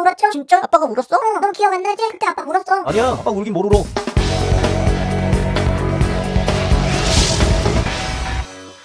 울었죠? 진짜? 아빠가 울었어? 너 기억 안 나지? 그때 아빠 울었어. 아니야, 아빠 울긴 뭘 울어.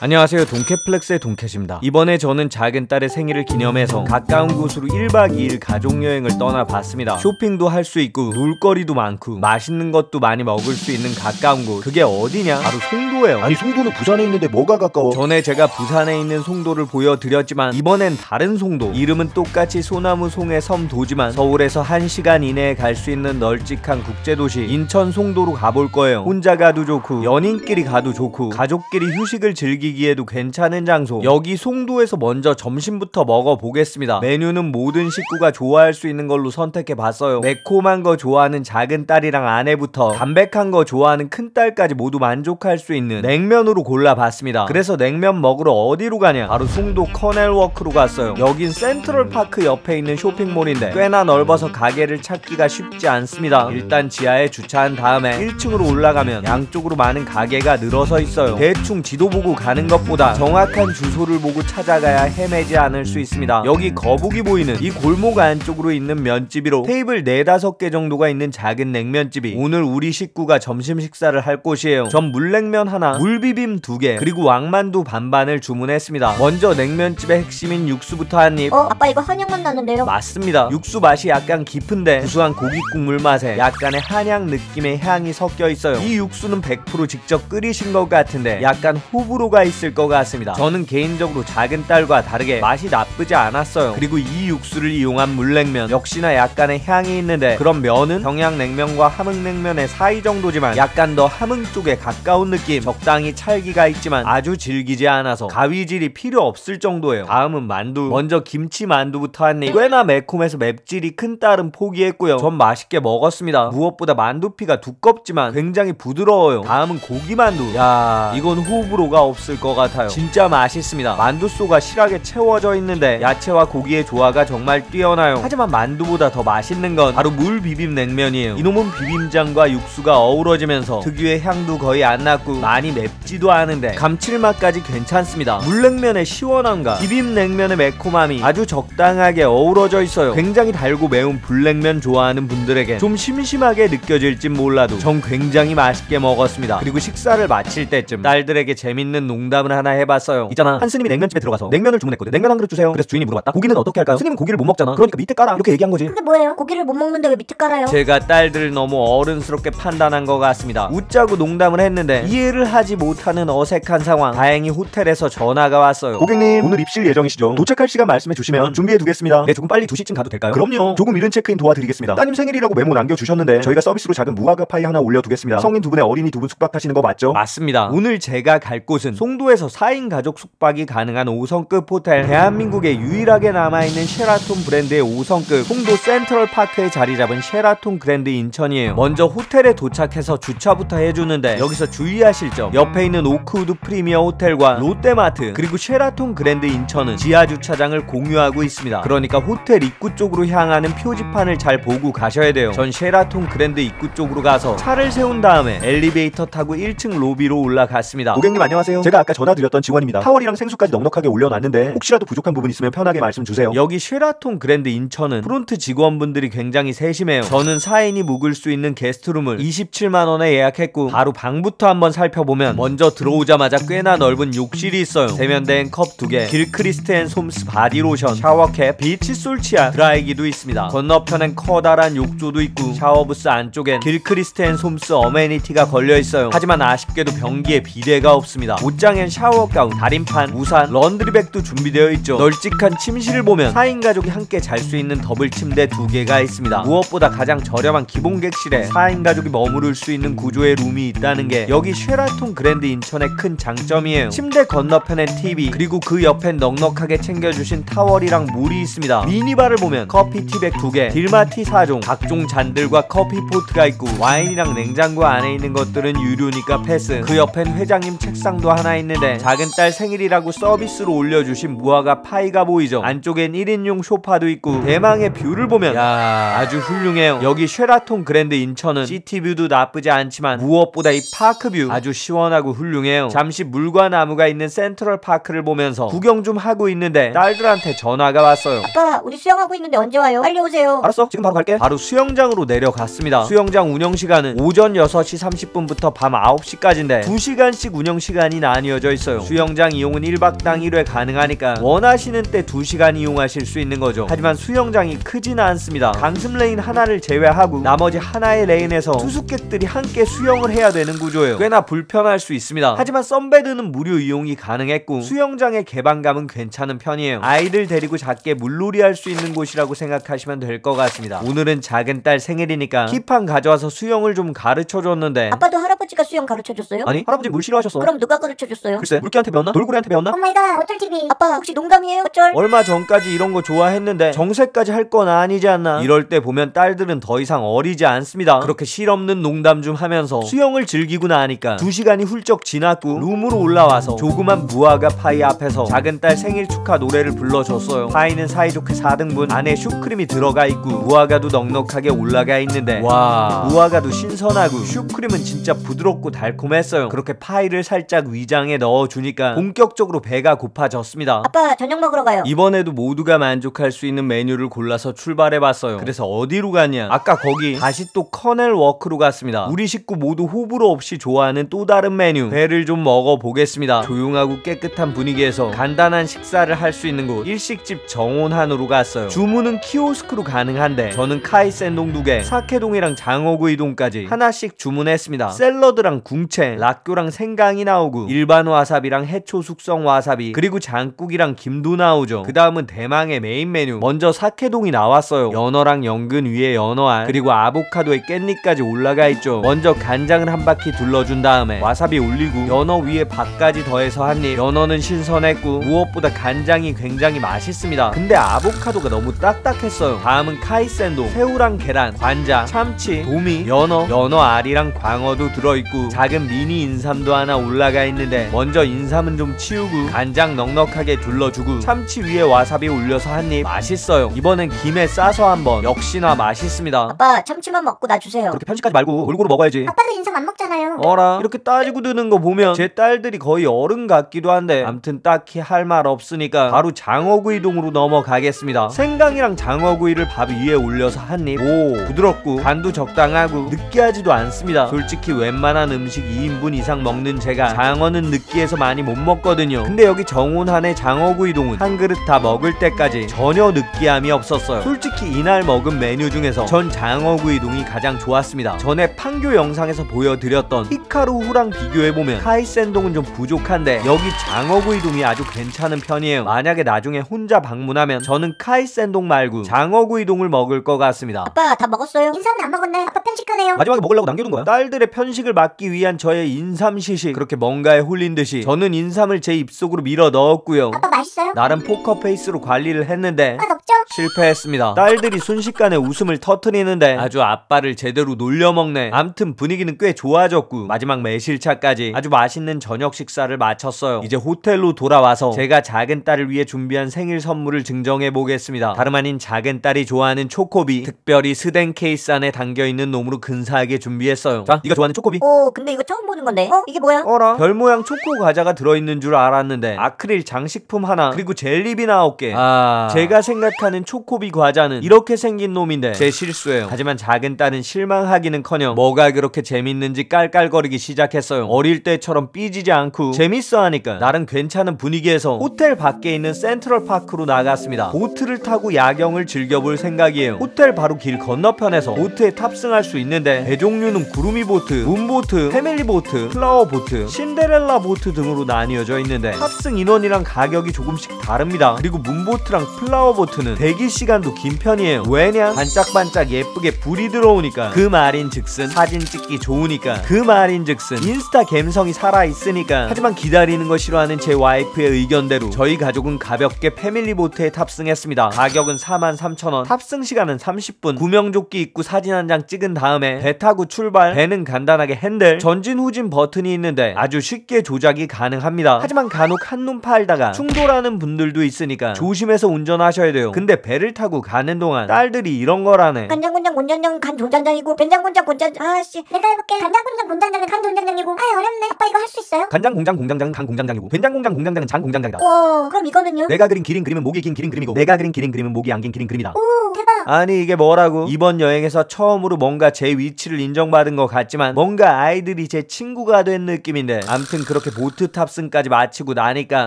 안녕하세요, 동캣플렉스의 동캣입니다. 이번에 저는 작은 딸의 생일을 기념해서 가까운 곳으로 1박 2일 가족여행을 떠나봤습니다. 쇼핑도 할 수 있고 놀거리도 많고 맛있는 것도 많이 먹을 수 있는 가까운 곳, 그게 어디냐? 바로 송도예요. 아니 송도는 부산에 있는데 뭐가 가까워? 전에 제가 부산에 있는 송도를 보여드렸지만 이번엔 다른 송도, 이름은 똑같이 소나무 송의 섬도지만 서울에서 1시간 이내에 갈 수 있는 널찍한 국제도시 인천 송도로 가볼 거예요. 혼자 가도 좋고 연인끼리 가도 좋고 가족끼리 휴식을 즐기기에도 괜찮은 장소. 여기 송도에서 먼저 점심부터 먹어보겠습니다. 메뉴는 모든 식구가 좋아할 수 있는 걸로 선택해봤어요. 매콤한 거 좋아하는 작은 딸이랑 아내부터 담백한 거 좋아하는 큰 딸까지 모두 만족할 수 있는 냉면으로 골라봤습니다. 그래서 냉면 먹으러 어디로 가냐? 바로 송도 커넬워크로 갔어요. 여긴 센트럴파크 옆에 있는 쇼핑몰인데 꽤나 넓어서 가게를 찾기가 쉽지 않습니다. 일단 지하에 주차한 다음에 1층으로 올라가면 양쪽으로 많은 가게가 늘어서 있어요. 대충 지도 보고 가는 것보다 정확한 주소를 보고 찾아가야 헤매지 않을 수 있습니다. 여기 거북이 보이는 이 골목 안쪽으로 있는 면집이로 테이블 4-5개 정도가 있는 작은 냉면집이 오늘 우리 식구가 점심 식사를 할 곳이에요. 전 물냉면 하나, 물비빔 2개, 그리고 왕만두 반반을 주문했습니다. 먼저 냉면집의 핵심인 육수부터 한입. 아빠 이거 한약맛 나는데요? 맞습니다. 육수 맛이 약간 깊은데 구수한 고기 국물 맛에 약간의 한약 느낌의 향이 섞여 있어요. 이 육수는 100% 직접 끓이신 것 같은데 약간 호불호가 있을 것 같습니다. 저는 개인적으로 작은 딸과 다르게 맛이 나쁘지 않았어요. 그리고 이 육수를 이용한 물냉면 역시나 약간의 향이 있는데 그런 면은 평양냉면과 함흥냉면의 사이 정도지만 약간 더 함흥 쪽에 가까운 느낌. 적당히 찰기가 있지만 아주 질기지 않아서 가위질이 필요 없을 정도예요. 다음은 만두. 먼저 김치 만두부터 한입. 꽤나 매콤해서 맵찔이 큰 딸은 포기했고요. 전 맛있게 먹었습니다. 무엇보다 만두피가 두껍지만 굉장히 부드러워요. 다음은 고기 만두. 야, 이건 호불호가 없을 것 같아요. 진짜 맛있습니다. 만두소가 실하게 채워져 있는데 야채와 고기의 조화가 정말 뛰어나요. 하지만 만두보다 더 맛있는 건 바로 물비빔냉면이에요. 이놈은 비빔장과 육수가 어우러지면서 특유의 향도 거의 안 났고 많이 맵지도 않은데 감칠맛까지 괜찮습니다. 물냉면의 시원함과 비빔냉면의 매콤함이 아주 적당하게 어우러져 있어요. 굉장히 달고 매운 불냉면 좋아하는 분들에게 좀 심심하게 느껴질진 몰라도 전 굉장히 맛있게 먹었습니다. 그리고 식사를 마칠 때쯤 딸들에게 재밌는 농담을 하나 해봤어요. 있잖아, 한 스님이 냉면집에 들어가서 냉면을 주문했거든. 냉면 한 그릇 주세요. 그래서 주인이 물어봤다. 고기는 어떻게 할까요? 스님은 고기를 못 먹잖아. 그러니까 밑에 깔아, 이렇게 얘기한 거지. 그게 뭐예요? 고기를 못 먹는데 왜 밑에 깔아요? 제가 딸들을 너무 어른스럽게 판단한 것 같습니다. 웃자고 농담을 했는데 이해를 하지 못하는 어색한 상황. 다행히 호텔에서 전화가 왔어요. 고객님, 오늘 입실 예정이시죠? 도착할 시간 말씀해 주시면 준비해 두겠습니다. 네, 조금 빨리 2시쯤 가도 될까요? 그럼요. 조금 이른 체크인 도와드리겠습니다. 따님 생일이라고 메모 남겨주셨는데 저희가 서비스로 작은 무화과 파이 하나 올려두겠습니다. 성인 2분에 어린이 2분 숙박하시는 거 맞죠? 맞습니다. 오늘 제가 갈 곳은 송도에서 4인 가족 숙박이 가능한 5성급 호텔, 대한민국에 유일하게 남아있는 쉐라톤 브랜드의 5성급 송도 센트럴파크에 자리 잡은 쉐라톤 그랜드 인천이에요. 먼저 호텔에 도착해서 주차부터 해주는데 여기서 주의하실 점, 옆에 있는 오크우드 프리미어 호텔과 롯데마트 그리고 쉐라톤 그랜드 인천은 지하 주차장을 공유하고 있습니다. 그러니까 호텔 입구 쪽으로 향하는 표지판을 잘 보고 가셔야 돼요. 전 쉐라톤 그랜드 입구 쪽으로 가서 차를 세운 다음에 엘리베이터 타고 1층 로비로 올라갔습니다. 고객님 안녕하세요. 제가 아까 전화드렸던 직원입니다. 타월이랑 생수까지 넉넉하게 올려놨는데 혹시라도 부족한 부분 있으면 편하게 말씀 주세요. 여기 쉐라톤 그랜드 인천은 프론트 직원분들이 굉장히 세심해요. 저는 4인이 묵을 수 있는 게스트룸을 27만원에 예약했고 바로 방부터 한번 살펴보면 먼저 들어오자마자 꽤나 넓은 욕실이 있어요. 세면대엔 컵 2개, 길크리스트 앤 솜스 바디로션, 샤워캡, 비치솔 치아, 드라이기도 있습니다. 건너편엔 커다란 욕조도 있고 샤워부스 안쪽엔 길크리스트 앤 솜스 어메니티가 걸려있어요. 하지만 아쉽게도 변기에 비데가 없습니다. 옷장엔 샤워가운, 다림판, 우산, 런드리백도 준비되어 있죠. 널찍한 침실을 보면 4인 가족이 함께 잘 수 있는 더블 침대 2개가 있습니다. 무엇보다 가장 저렴한 기본 객실에 4인 가족이 머무를 수 있는 구조의 룸이 있다는 게 여기 쉐라톤 그랜드 인천의 큰 장점이에요. 침대 건너편엔 TV, 그리고 그 옆엔 넉넉하게 챙겨주신 타월이랑 물이 있습니다. 미니바를 보면 커피 티백 2개, 딜마티 4종, 각종 잔들과 커피 포트가 있고 와인이랑 냉장고 안에 있는 것들은 유료니까 패스. 그 옆엔 회장님 책상도 하나 있는데 작은 딸 생일이라고 서비스로 올려주신 무화과 파이가 보이죠. 안쪽엔 1인용 소파도 있고 대망의 뷰를 보면 야 아주 훌륭해요. 여기 쉐라톤 그랜드 인천은 시티뷰도 나쁘지 않지만 무엇보다 이 파크뷰 아주 시원하고 훌륭해요. 잠시 물과 나무가 있는 센트럴파크를 보면서 구경 좀 하고 있는데 딸들한테 전화가 왔어요. 아빠 우리 수영하고 있는데 언제 와요? 빨리 오세요. 알았어, 지금 바로 갈게. 바로 수영장으로 내려갔습니다. 수영장 운영시간은 오전 6시 30분부터 밤 9시까지인데 2시간씩 운영시간이 나뉘어져 있어요. 수영장 이용은 1박당 1회 가능하니까 원하시는 때 2시간 이용하실 수 있는 거죠. 하지만 수영장이 크지는 않습니다. 강습 레인 하나를 제외하고 나머지 하나의 레인에서 투숙객들이 함께 수영을 해야 되는 구조예요. 꽤나 불편할 수 있습니다. 하지만 썬베드는 무료 이용이 가능했고 수영장의 개방감은 괜찮은 편이에요. 아이들 데리고 작게 물놀이 할 수 있는 곳이라고 생각하시면 될 것 같습니다. 오늘은 작은 딸 생일이니까 키판 가져와서 수영을 좀 가르쳐줬는데 아빠도 할아버지가 수영 가르쳐줬어요? 아니, 할아버지 물 싫어하셨어. 그럼 누가 가르쳐줬어요? 글쎄, 물개한테 배웠나? 돌고래한테 배웠나? 오마이갓 어쩔 TV. 아빠 혹시 농담이에요? 어쩔? 얼마 전까지 이런 거 좋아했는데 정색까지 할 건 아니지 않나. 이럴 때 보면 딸들은 더 이상 어리지 않습니다. 그렇게 실없는 농담 좀 하면서 수영을 즐기고 나니까 2시간이 훌쩍 지났고 룸으로 올라와서 조그만 무화과 파이 앞에서 작은 딸 생일 축하 노래를 불러줬어요. 파이는 사이좋게 4등분, 안에 슈크림이 들어가 있고 무화과도 넉넉하게 올라가 있는데 와 무화과도 신선하고 슈크림은 진짜 부드럽고 달콤했어요. 그렇게 파이를 살짝 위장에 넣어주니까 본격적으로 배가 고파졌습니다. 아빠 저녁 먹으러 가요. 이번에도 모두가 만족할 수 있는 메뉴를 골라서 출발해봤어요. 그래서 어디로 갔냐? 아까 거기 다시 또 커넬 워크로 갔습니다. 우리 식구 모두 호불호 없이 좋아하는 또 다른 메뉴 회를 좀 먹어보겠습니다. 조용하고 깨끗한 분위기에서 간단한 식사를 할 수 있는 곳 일식집 정온한으로 갔어요. 주문은 키오스크로 가능한데 저는 카이센동 2개, 사케동이랑 장어구이동까지 하나씩 주문했습니다. 샐러드랑 궁채, 락교랑 생강이 나오고 일반 와사비랑 해초 숙성 와사비 그리고 장국이랑 김도 나오죠. 그 다음은 대망의 메인 메뉴. 먼저 사케동이 나왔어요. 연어랑 연근 위에 연어알 그리고 아보카도에 깻잎까지 올라가 있죠. 먼저 간장을 한 바퀴 둘러준 다음에 와사비 올리고 연어 위에 밥까지 더해서 한입. 연어는 신선했고 무엇보다 간장이 굉장히 맛있습니다. 근데 아보카도가 너무 딱딱했어요. 다음은 카이센동, 새우랑 계란, 관자, 참치, 도미, 연어 알이랑 광어도 들어있고 작은 미니 인삼도 하나 올라가 있는데 먼저 인삼은 좀 치우고 간장 넉넉하게 둘러주고 참치 위에 와사비 올려서 한입. 맛있어요. 이번엔 김에 싸서 한번. 역시나 맛있습니다. 아빠 참치만 먹고 나 주세요. 그렇게 편식하지 말고 골고루 먹어야지. 아빠도 인삼 안 먹잖아요. 어라 이렇게 따지고 드는 거 보면 제 딸들이 거의 어른 같기도 한데 암튼 딱히 할 말 없으니까 바로 장어구이동으로 넘어가겠습니다. 생강이랑 장어구이를 밥 위에 올려서 한입. 오 부드럽고 간도 적당하고 느끼하지도 않습니다. 솔직히 웬만한 음식 2인분 이상 먹는 제가 장어는 느끼해서 많이 못 먹거든요. 근데 여기 정온한의 장어구이동은 한 그릇 다 먹을 때까지 전혀 느끼함이 없었어요. 솔직히 이날 먹은 메뉴 중에서 전 장어구이동이 가장 좋았습니다. 전에 판교 영상에서 보여드렸던 히카루후랑 비교해보면 카이센동은 좀 부족한데 여기 장어구이동이 아주 괜찮은 편이에요. 만약에 나중에 혼자 방문하면 저는 카이센동 말고 장어구이동을 먹을 것 같습니다. 아빠 다 먹었어요? 인삼은 안 먹었네. 아빠 편식하네요. 마지막에 먹으려고 남겨둔 거야. 딸들의 편식을 막기 위한 저의 인삼시식. 그렇게 뭔가에 홀린 듯이 저는 인삼을 제 입속으로 밀어 넣었고요. 아빠 맛있어요? 나름 포커페이스로 관리를 했는데 맛없죠? 실패했습니다. 딸들이 순식간에 웃음을 터트리는데 아주 아빠를 제대로 놀려먹네. 암튼 분위기는 꽤 좋아졌고 마지막 매실차까지 아주 맛있는 저녁 식사를 마쳤어요. 이제 호텔로 돌아와서 제가 작은 딸을 위해 준비한 생일 선물을 증정해 보겠습니다. 다름 아닌 작은 딸이 좋아하는 초코비, 특별히 스덴 케이스 안에 담겨있는 놈으로 근사하게 준비했어요. 자, 네가 좋아하는 초코비. 오 근데 이거 처음 보는 건데. 이게 뭐야? 어라? 별 모양 초코 과자가 들어있는 줄 알았는데 아크릴 장식품 하나 그리고 젤리비 9개. 제가 생각하는 초코비 과자는 이렇게 생긴 놈인데 제 실수예요. 하지만 작은 딸은 실망하기는커녕 뭐가 그렇게 재밌는지 깔깔거리기 시작했어요. 어릴 때처럼 삐지지 않고 재밌어 하니까 나름 괜찮은 분위기에서 호텔 밖에 있는 센트럴파크로 나갔습니다. 보트를 타고 야경을 즐겨볼 생각이에요. 호텔 바로 길 건너편에서 보트에 탑승할 수 있는데 배 종류는 구루미 보트, 문보트, 패밀리 보트, 플라워 보트, 신데렐라 보트 등으로 나뉘어져 있는데 탑승 인원이랑 가격이 조금씩 다릅니다. 그리고 문보트랑 플라워 보트는 대기 시간도 긴 편이에요. 왜냐? 반짝반짝 예쁘게 불이 들어오니까. 그 말인즉슨 사진 찍기 좋으니까. 그 말인즉슨 인스타 감성이 살아있으니까. 하지만 기다리는 거 싫어하는 제 와이프의 의견대로 저희 가족은 가볍게 패밀리 보트에 탑승했습니다. 가격은 43,000원, 탑승 시간은 30분. 구명조끼 입고 사진 한 장 찍은 다음에 배 타고 출발. 배는 간단하게 핸들, 전진 후진 버튼이 있는데 아주 쉽게 조작이 가능합니다. 하지만 간혹 한눈 팔다가 충돌하는 분들도 있으니까 조심해서 운전하셔야 돼요. 근데 배를 타고 가는 동안 딸들이 이런 거라네. 간장군장 곤장장은 간 조장장이고 된장군장 곤장장 아씨 내가 해볼게. 간장군장 곤장장은 간 조장장이고. 아 어렵네. 아빠 이거 할 수 있어요? 간장 공장 공장장은 간 공장장이고 된장공장 공장장은 장 공장장이다. 와 그럼 이거는요? 내가 그린 기린 그림은 목이 긴 기린 그림이고 내가 그린 기린 그림은 목이 안 긴 기린 그림이다. 오 대박. 아니 이게 뭐라고? 이번 여행에서 처음으로 뭔가 제 위치를 인정받은 것 같지만 뭔가 아이들이 제 친구가 된 느낌인데, 암튼 그렇게 보트 탑승까지 마치고 나니까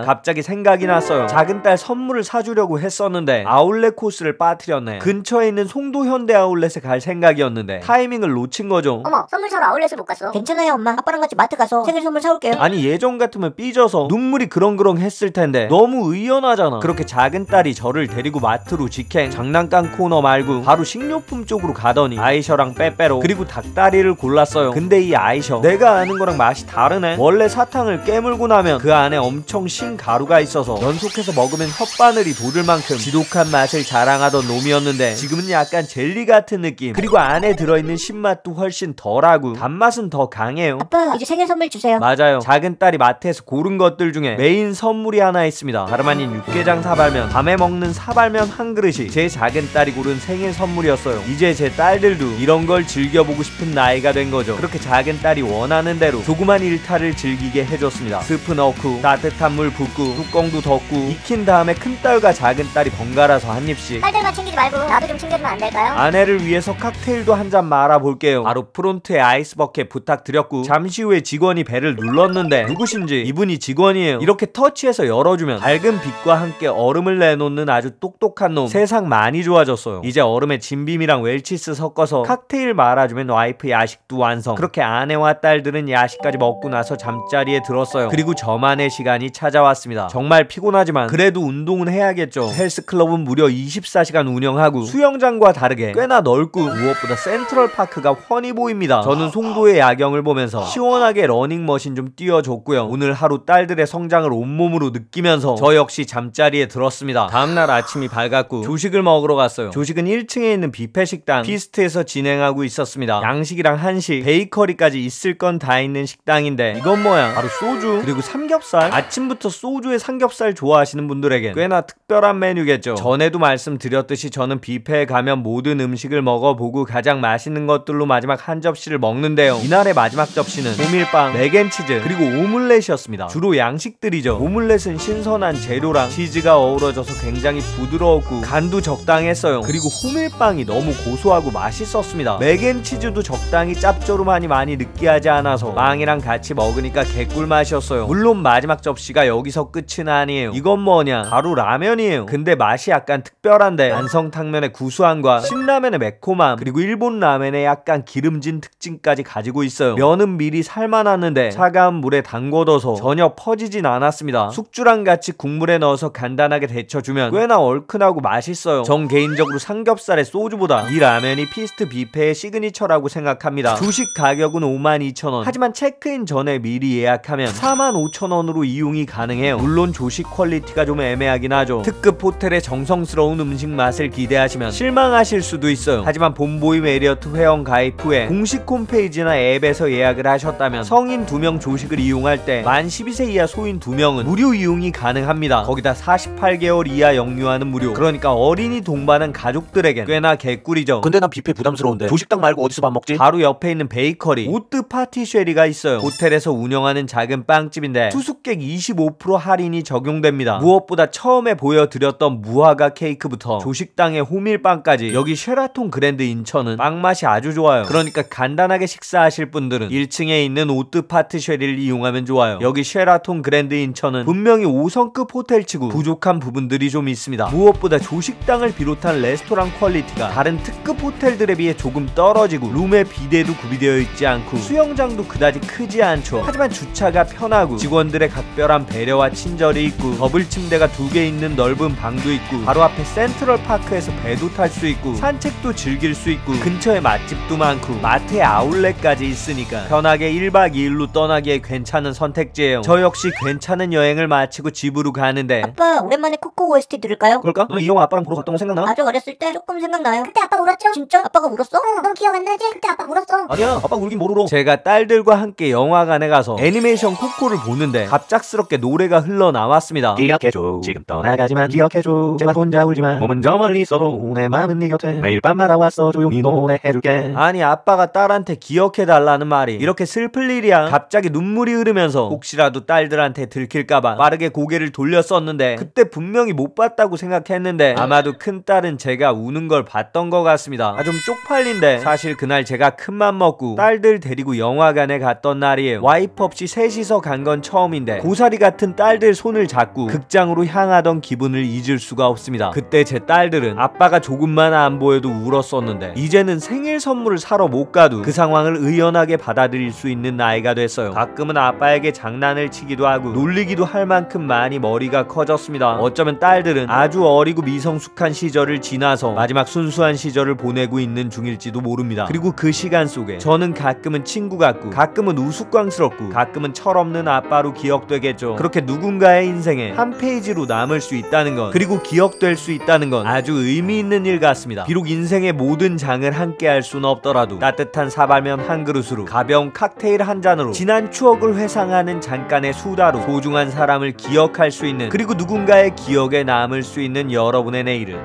갑자기 생각이 났어요. 작은 딸 선물을 사주려고 했었는데 아울렛 코스를 빠뜨렸네. 근처에 있는 송도 현대 아울렛에 갈 생각이었는데 타이밍을 놓친 거죠. 어머 선물 사러 아울렛을 못 갔어. 괜찮아요 엄마. 아빠랑 같이 마트 가서 생일 선물 사올게요. 아니 예전 같으면 삐져서 눈물이 그렁그렁 했을 텐데 너무 의연하잖아. 그렇게 작은 딸이 저를 데리고 마트로 직행. 장난감 코너 말고 바로 식료품 쪽으로 가더니 아이셔랑 빼빼로 그리고 닭다리를 골랐어요. 근데 이 아이셔 내가 아는 거랑 맛이 다르네. 원래 사탕을 깨물고 나면 그 안에 엄청 신 가루가 있어서 연속해서 먹으면 혓바늘이 돋을 만큼 지독한 맛을 자랑하던 놈이었는데 지금은 약간 젤리 같은 느낌. 그리고 안에 들어있는 신맛도 훨씬 덜하고 단맛은 더 강해요. 아빠 이제 생일 선물 주세요. 맞아요. 작은 딸이 마트에서 고른 것들 중에 메인 선물이 하나 있습니다. 다름 아닌 육개장 사발면, 밤에 먹는 사발면 한 그릇이 제 작은 딸이 고른 생일 선물이었어요. 이제 제 딸들도 이런 걸 즐겨보고 싶은 나이가 된 거죠. 그렇게 작은 딸이 원하는 대로 조그만 일탈을 즐기게 해줬습니다. 스프 넣고 따뜻한 물 붓고 뚜껑도 덮고 익힌 다음에 큰딸과 작은 딸이 번갈아서 한 입씩. 딸들만 챙기지 말고 나도 좀 챙겨주면 안 될까요? 아내를 위해서 칵테일도 한 잔 말아볼게요. 바로 프론트에 아이스버켓 부탁드렸고 잠시 후에 직원이 벨을 눌렀는데 누구신지 이분이 직원이에요. 이렇게 터치해서 열어주면 밝은 빛과 함께 얼음을 내놓는 아주 똑똑한 놈. 세상 많이 좋아졌어요. 이제 얼음에 진빔이랑 웰치스 섞어서 칵테일 말아주면 와이프 야식도 완성. 그렇게 아내와 딸들은 야식까지 먹고 나서 잠자리에 들었어요. 그리고 저만의 시간이 찾아왔습니다. 정말 피곤하지만 그래도 운동은 해야겠죠. 헬스클럽은 무려 24시간 운영하고 수영장과 다르게 꽤나 넓고 무엇보다 센트럴파크가 훤히 보입니다. 저는 송도의 야경을 보면서 시원하게 러닝머신 좀 뛰어줬고요. 오늘 하루 딸들의 성장을 온몸으로 느끼면서 저 역시 잠자리에 들었습니다. 다음날 아침이 밝았고 조식을 먹으러 갔어요. 조식은 1층에 있는 뷔페 식당 피스트에서 진행하고 있었습니다. 양식이랑 한식, 베이커리까지 있을 건 다 있는 식당인데 이건 뭐야? 바로 소주 그리고 삼겹살. 아침부터 소주에 삼겹살 좋아하시는 분들에겐 꽤나 특별한 메뉴겠죠. 전에도 말씀드렸듯이 저는 뷔페에 가면 모든 음식을 먹어보고 가장 맛있는 것들로 마지막 한 접시를 먹는데요. 이날의 마지막 접시는 호밀빵, 맥앤치즈 그리고 오믈렛이었습니다. 주로 양식들이죠. 오믈렛은 신선한 재료랑 치즈가 어우러져서 굉장히 부드러웠고 간도 적당했어요. 그리고 호밀빵이 너무 고소하고 맛있었습니다. 맥앤치즈도 적당히 짭조름하니 많이 느끼하지 않아서 빵이랑 같이 먹으니까 개꿀맛이었어요. 물론 마지막 접시가 여기서 끝은 아니에요. 이건 뭐냐? 바로 라면이에요. 근데 맛이 약간 특별한데 안성탕면의 구수함과 신라면의 매콤함 그리고 일본 라면의 약간 기름진 특징까지 가지고 있어요. 면은 미리 삶아놨는데 차가운 물에 담궈둬서 전혀 퍼지진 않았습니다. 숙주랑 같이 국물에 넣어서 간단하게 데쳐주면 꽤나 얼큰하고 맛있어요. 전 개인적으로 삼겹살의 소주보다 이 라면이 피스트 뷔페의 시그니처라고 생각합니다. 조식 가격은 52,000원. 하지만 체크인 전에 미리 예약하면 45,000원으로 이용이 가능해요. 물론 조식 퀄리티가 좀 애매하긴 하죠. 특급 호텔의 정성스러운 음식 맛을 기대하시면 실망하실 수도 있어요. 하지만 본보이 메리어트 회원 가입 후에 공식 홈페이지나 앱에서 예약을 하셨다면 성인 2명 조식을 이용할 때 만 12세 이하 소인 2명은 무료 이용이 가능합니다. 거기다 48개월 이하 영유아는 무료. 그러니까 어린이 동반한 가족들에겐 꽤나 개꿀이죠. 근데 난 뷔페 부담스러운데 조식당 말고 어디서 밥 먹지? 바로 옆에 있는 베이커리 오뜨 파티쉐리가 있어요. 호텔에서 운영하는 작은 빵집인데 투숙객 25% 할인이 적용됩니다. 무엇보다 처음에 보여드렸던 무화과 케이크부터 조식당의 호밀빵까지 여기 쉐라톤 그랜드 인천은 빵맛이 아주 좋아요. 그러니까 간단하게 식사하실 분들은 1층에 있는 오뜨 파티쉐리를 이용하면 좋아요. 여기 쉐라톤 그랜드 인천은 분명히 5성급 호텔치고 부족한 부분들이 좀 있습니다. 무엇보다 조식당을 비롯한 레스토랑 퀄리티가 다른 특급 호텔들에 비해 조금 떨어지고 룸에 비데도 구비되어 있지 않고 수영장도 그다지 크지 않죠. 하지만 주차가 편하고 직원들의 각별한 배려와 친절이 있고 더블 침대가 2개 있는 넓은 방도 있고 바로 앞에 센트럴파크에서 배도 탈 수 있고 산책도 즐길 수 있고 근처에 맛집도 많고 마트에 아울렛까지 있으니까 편하게 1박 2일로 떠나기에 괜찮은 선택지예요. 저 역시 괜찮은 여행을 마치고 집으로 가는데 아빠 오랜만에 코코 OST 들을까요? 그럴까? 너 이영아 아빠랑 보러 갔던 거 생각나? 아주 어렸을 때 조금 생각나요. 그때 아빠 울었죠? 진짜? 아빠가 울었어? 넌 기억 안 나지? 그때 아빠 울었어. 아니야 아빠 울긴 뭘 울어. 제가 딸들과 함께 영화관에 가서 애니메이션 애니메이션 코코를 보는데 갑작스럽게 노래가 흘러나왔습니다. 기억해줘 지금 떠나가지만 기억해줘 제발 혼자 울지마 몸은 저 멀리 있어도 내 맘은 네 곁에 매일 밤마다 왔어 조용히 노래해줄게. 아니 아빠가 딸한테 기억해달라는 말이 이렇게 슬플 일이야? 갑자기 눈물이 흐르면서 혹시라도 딸들한테 들킬까봐 빠르게 고개를 돌렸었는데 그때 분명히 못 봤다고 생각했는데 아마도 큰딸은 제가 우는 걸 봤던 것 같습니다. 좀 쪽팔린데 사실 그날 제가 큰맘 먹고 딸들 데리고 영화관에 갔던 날이에요. 와이프 없이 셋이서 간 건 처음인데 고사리 같은 딸들 손을 잡고 극장으로 향하던 기분을 잊을 수가 없습니다. 그때 제 딸들은 아빠가 조금만 안 보여도 울었었는데 이제는 생일 선물을 사러 못 가도 그 상황을 의연하게 받아들일 수 있는 나이가 됐어요. 가끔은 아빠에게 장난을 치기도 하고 놀리기도 할 만큼 많이 머리가 커졌습니다. 어쩌면 딸들은 아주 어리고 미성숙한 시절을 지나서 마지막 순수한 시절을 보내고 있는 중일지도 모릅니다. 그리고 그 시간 속에 저는 가끔은 친구 같고 가끔은 우스꽝스럽고 가끔은 철없는 아빠로 기억되겠죠. 그렇게 누군가의 인생에 한 페이지로 남을 수 있다는 건 그리고 기억될 수 있다는 건 아주 의미 있는 일 같습니다. 비록 인생의 모든 장을 함께 할 수는 없더라도 따뜻한 사발면 한 그릇으로 가벼운 칵테일 한 잔으로 지난 추억을 회상하는 잠깐의 수다로 소중한 사람을 기억할 수 있는 그리고 누군가의 기억에 남을 수 있는 여러분의 내일을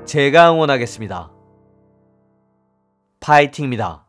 제가 응원하겠습니다. 파이팅입니다.